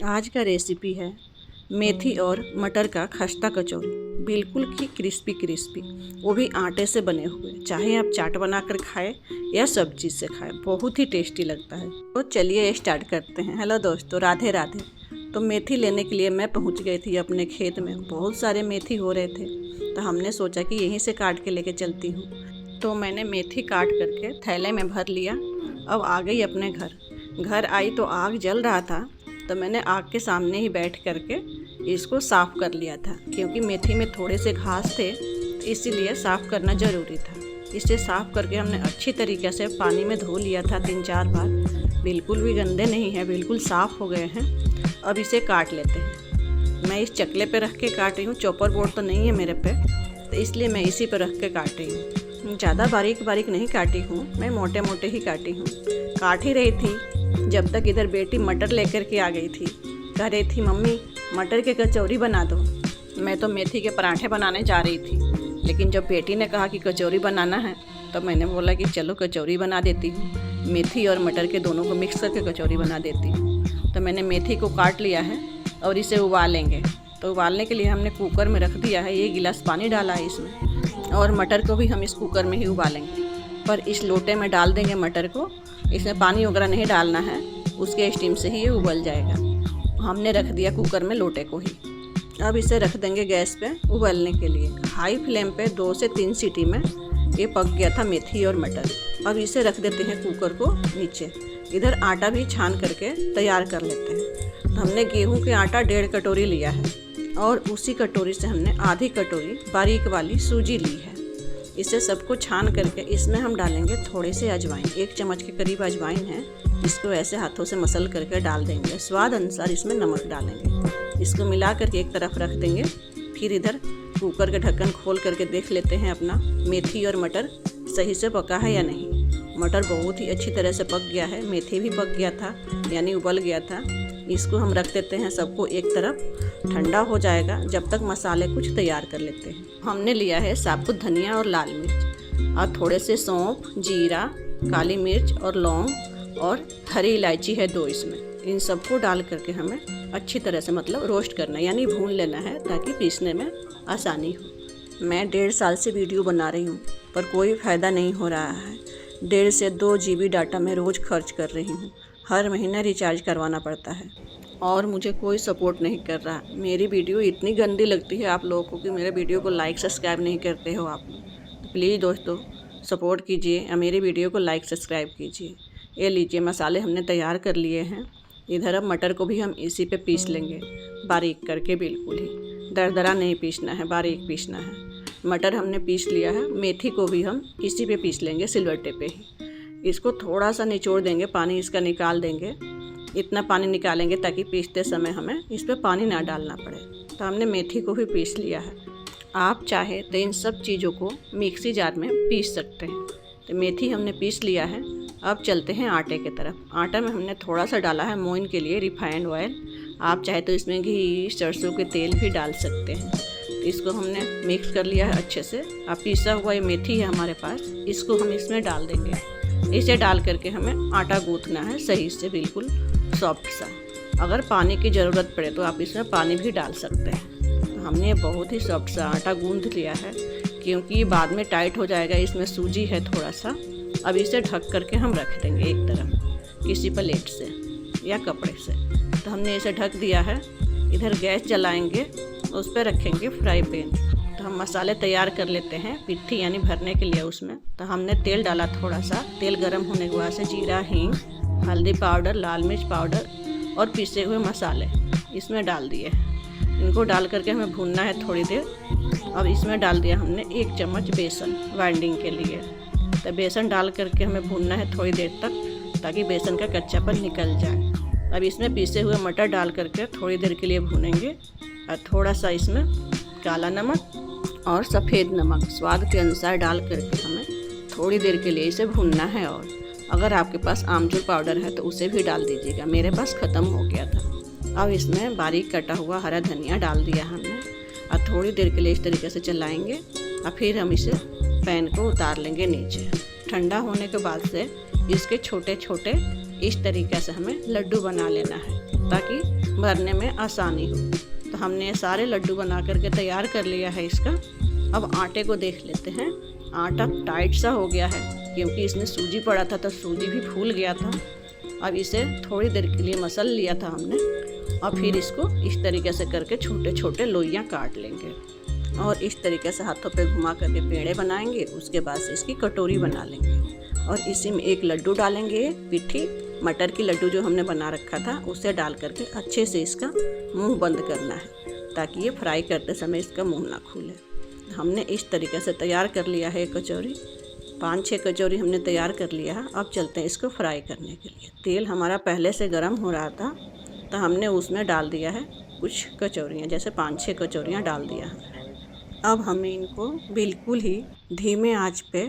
आज का रेसिपी है मेथी और मटर का खस्ता कचौरी। बिल्कुल ही क्रिस्पी क्रिस्पी, वो भी आटे से बने हुए। चाहे आप चाट बनाकर खाएं या सब्जी से खाएं, बहुत ही टेस्टी लगता है। तो चलिए स्टार्ट करते हैं। हेलो दोस्तों, राधे राधे। तो मेथी लेने के लिए मैं पहुंच गई थी अपने खेत में। बहुत सारे मेथी हो रहे थे, तो हमने सोचा कि यहीं से काट के लेके चलती हूँ। तो मैंने मेथी काट करके थैले में भर लिया। अब आ गई अपने घर आई तो आग जल रहा था, तो मैंने आग के सामने ही बैठ करके इसको साफ़ कर लिया था, क्योंकि मेथी में थोड़े से घास थे, तो इसीलिए साफ़ करना ज़रूरी था। इसे साफ़ करके हमने अच्छी तरीके से पानी में धो लिया था 3-4 बार। बिल्कुल भी गंदे नहीं है, बिल्कुल साफ़ हो गए हैं। अब इसे काट लेते हैं। मैं इस चकले पे रख के काट रही हूँ, चॉपर बोर्ड तो नहीं है मेरे पे, तो इसलिए मैं इसी पे रख के काट रही हूँ। ज़्यादा बारीक बारीक नहीं काटी हूँ, मैं मोटे मोटे ही काटी हूँ। काट ही रही थी जब तक इधर बेटी मटर लेकर के आ गई थी। कह रही थी मम्मी मटर के कचौरी बना दो। मैं तो मेथी के पराठे बनाने जा रही थी, लेकिन जब बेटी ने कहा कि कचौरी बनाना है, तो मैंने बोला कि चलो कचौरी बना देती हूँ। मेथी और मटर के दोनों को मिक्स करके कचौरी बना देती हूँ। तो मैंने मेथी को काट लिया है और इसे उबालेंगे। तो उबालने के लिए हमने कुकर में रख दिया है। 1 गिलास पानी डाला है इसमें, और मटर को भी हम इस कुकर में ही उबालेंगे। पर इस लोटे में डाल देंगे मटर को, इसमें पानी वगैरह नहीं डालना है, उसके स्टीम से ही ये उबल जाएगा। हमने रख दिया कुकर में लोटे को ही। अब इसे रख देंगे गैस पे उबलने के लिए। हाई फ्लेम पे 2 से 3 सीटी में ये पक गया था मेथी और मटर। अब इसे रख देते हैं कुकर को नीचे। इधर आटा भी छान करके तैयार कर लेते हैं। तो हमने गेहूं के आटा 1.5 कटोरी लिया है, और उसी कटोरी से हमने आधी कटोरी बारीक वाली सूजी ली है। इसे सबको छान करके इसमें हम डालेंगे थोड़े से अजवाइन। 1 चम्मच के करीब अजवाइन है। इसको ऐसे हाथों से मसल करके डाल देंगे। स्वाद अनुसार इसमें नमक डालेंगे। इसको मिला करके एक तरफ रख देंगे। फिर इधर कुकर के ढक्कन खोल करके देख लेते हैं अपना मेथी और मटर सही से पका है या नहीं। मटर बहुत ही अच्छी तरह से पक गया है, मेथी भी पक गया था, यानी उबल गया था। इसको हम रख देते हैं सबको एक तरफ। ठंडा हो जाएगा, जब तक मसाले कुछ तैयार कर लेते हैं। हमने लिया है साबुत धनिया और लाल मिर्च, और थोड़े से सौंफ, जीरा, काली मिर्च और लौंग, और हरी इलायची है 2 इसमें। इन सबको डाल करके हमें अच्छी तरह से रोस्ट करना है, यानी भून लेना है, ताकि पीसने में आसानी हो। मैं 1.5 साल से वीडियो बना रही हूँ, पर कोई फ़ायदा नहीं हो रहा है। 1.5 से 2 GB डाटा मैं रोज़ खर्च कर रही हूँ। हर महीने रिचार्ज करवाना पड़ता है, और मुझे कोई सपोर्ट नहीं कर रहा। मेरी वीडियो इतनी गंदी लगती है आप लोगों को कि मेरे वीडियो को लाइक सब्सक्राइब नहीं करते हो आप। तो प्लीज़ दोस्तों सपोर्ट कीजिए और मेरी वीडियो को लाइक सब्सक्राइब कीजिए। ये लीजिए, मसाले हमने तैयार कर लिए हैं। इधर अब मटर को भी हम इसी पे पीस लेंगे, बारीक करके। बिल्कुल ही दरदरा नहीं पीसना है, बारीक पीसना है। मटर हमने पीस लिया है। मेथी को भी हम इसी पे पीस लेंगे, सिलबट्टे पे ही। इसको थोड़ा सा निचोड़ देंगे, पानी इसका निकाल देंगे। इतना पानी निकालेंगे ताकि पीसते समय हमें इस पर पानी ना डालना पड़े। तो हमने मेथी को भी पीस लिया है। आप चाहे तो इन सब चीज़ों को मिक्सी जार में पीस सकते हैं। तो मेथी हमने पीस लिया है। अब चलते हैं आटे की तरफ। आटा में हमने थोड़ा सा डाला है मोइन के लिए रिफाइंड ऑयल। आप चाहे तो इसमें घी, सरसों के तेल भी डाल सकते हैं। तो इसको हमने मिक्स कर लिया है अच्छे से। अब पीसा हुआ ये मेथी है हमारे पास, इसको हम इसमें डाल देंगे। इसे डाल करके हमें आटा गूँथना है सही से, बिल्कुल सॉफ्ट सा। अगर पानी की ज़रूरत पड़े तो आप इसमें पानी भी डाल सकते हैं। तो हमने बहुत ही सॉफ्ट सा आटा गूँथ लिया है, क्योंकि ये बाद में टाइट हो जाएगा। इसमें सूजी है थोड़ा सा। अब इसे ढक करके हम रख देंगे एक तरफ किसी प्लेट से या कपड़े से। तो हमने इसे ढक दिया है। इधर गैस जलाएंगे, उस पर रखेंगे फ्राई पैन। तो हम मसाले तैयार कर लेते हैं, पिट्ठी यानी भरने के लिए उसमें। तो हमने तेल डाला थोड़ा सा। तेल गर्म होने के बाद से जीरा, हींग, हल्दी पाउडर, लाल मिर्च पाउडर और पिसे हुए मसाले इसमें डाल दिए। इनको डाल करके हमें भूनना है थोड़ी देर। अब इसमें डाल दिया हमने 1 चम्मच बेसन बाइंडिंग के लिए। तो बेसन डाल करके हमें भूनना है थोड़ी देर तक, ताकि बेसन का कच्चापन निकल जाए। अब इसमें पीसे हुए मटर डाल करके थोड़ी देर के लिए भूनेंगे, और थोड़ा सा इसमें काला नमक और सफ़ेद नमक स्वाद के अनुसार डाल करके हमें थोड़ी देर के लिए इसे भूनना है। और अगर आपके पास आमचूर पाउडर है तो उसे भी डाल दीजिएगा, मेरे पास ख़त्म हो गया था। अब इसमें बारीक कटा हुआ हरा धनिया डाल दिया हमने, और थोड़ी देर के लिए इस तरीके से चलाएंगे। और फिर हम इसे पैन को उतार लेंगे नीचे। ठंडा होने के बाद से इसके छोटे छोटे इस तरीके से हमें लड्डू बना लेना है, ताकि भरने में आसानी हो। तो हमने ये सारे लड्डू बना करके तैयार कर लिया है इसका। अब आटे को देख लेते हैं। आटा टाइट सा हो गया है क्योंकि इसमें सूजी पड़ा था तो सूजी भी फूल गया था। अब इसे थोड़ी देर के लिए मसल लिया था हमने और फिर इसको इस तरीके से करके छोटे छोटे लोइयाँ काट लेंगे और इस तरीके से हाथों पे घुमा करके पेड़े बनाएंगे। उसके बाद से इसकी कटोरी बना लेंगे और इसी में एक लड्डू डालेंगे। पिट्ठी मटर की लड्डू जो हमने बना रखा था उसे डाल करके अच्छे से इसका मुंह बंद करना है ताकि ये फ्राई करते समय इसका मुंह ना खुले। हमने इस तरीके से तैयार कर लिया है कचौरी। 5-6 कचौरी हमने तैयार कर लिया है। अब चलते हैं इसको फ्राई करने के लिए। तेल हमारा पहले से गर्म हो रहा था तो हमने उसमें डाल दिया है कुछ कचौरियाँ, जैसे 5-6 कचौरियाँ डाल दिया है। अब हमें इनको बिल्कुल ही धीमे आंच पे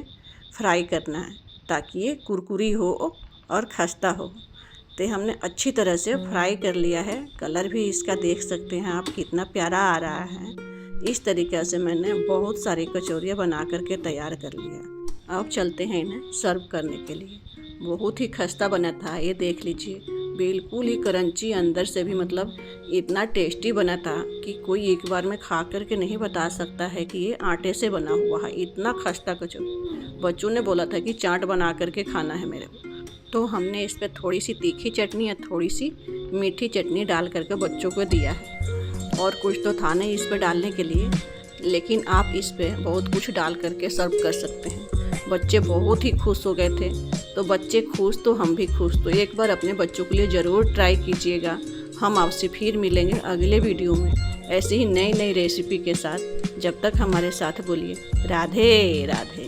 फ्राई करना है ताकि ये कुरकुरी हो और खस्ता हो। तो हमने अच्छी तरह से फ्राई कर लिया है। कलर भी इसका देख सकते हैं आप कितना प्यारा आ रहा है। इस तरीके से मैंने बहुत सारी कचौरियाँ बना करके तैयार कर लिया। अब चलते हैं इन्हें सर्व करने के लिए। बहुत ही खस्ता बना था, ये देख लीजिए, बिल्कुल ही क्रंची, अंदर से भी मतलब इतना टेस्टी बना था कि कोई एक बार में खा करके नहीं बता सकता है कि ये आटे से बना हुआ है। इतना खस्ता कचौरी। बच्चों ने बोला था कि चाट बना करके खाना है मेरे को, तो हमने इस पर थोड़ी सी तीखी चटनी या थोड़ी सी मीठी चटनी डाल करके बच्चों को दिया है। और कुछ तो था नहीं इस पर डालने के लिए, लेकिन आप इस पर बहुत कुछ डाल करके सर्व कर सकते हैं। बच्चे बहुत ही खुश हो गए थे। तो बच्चे खुश तो हम भी खुश। तो एक बार अपने बच्चों के लिए ज़रूर ट्राई कीजिएगा। हम आपसे फिर मिलेंगे अगले वीडियो में ऐसे ही नई नई रेसिपी के साथ। जब तक हमारे साथ बोलिए राधे राधे।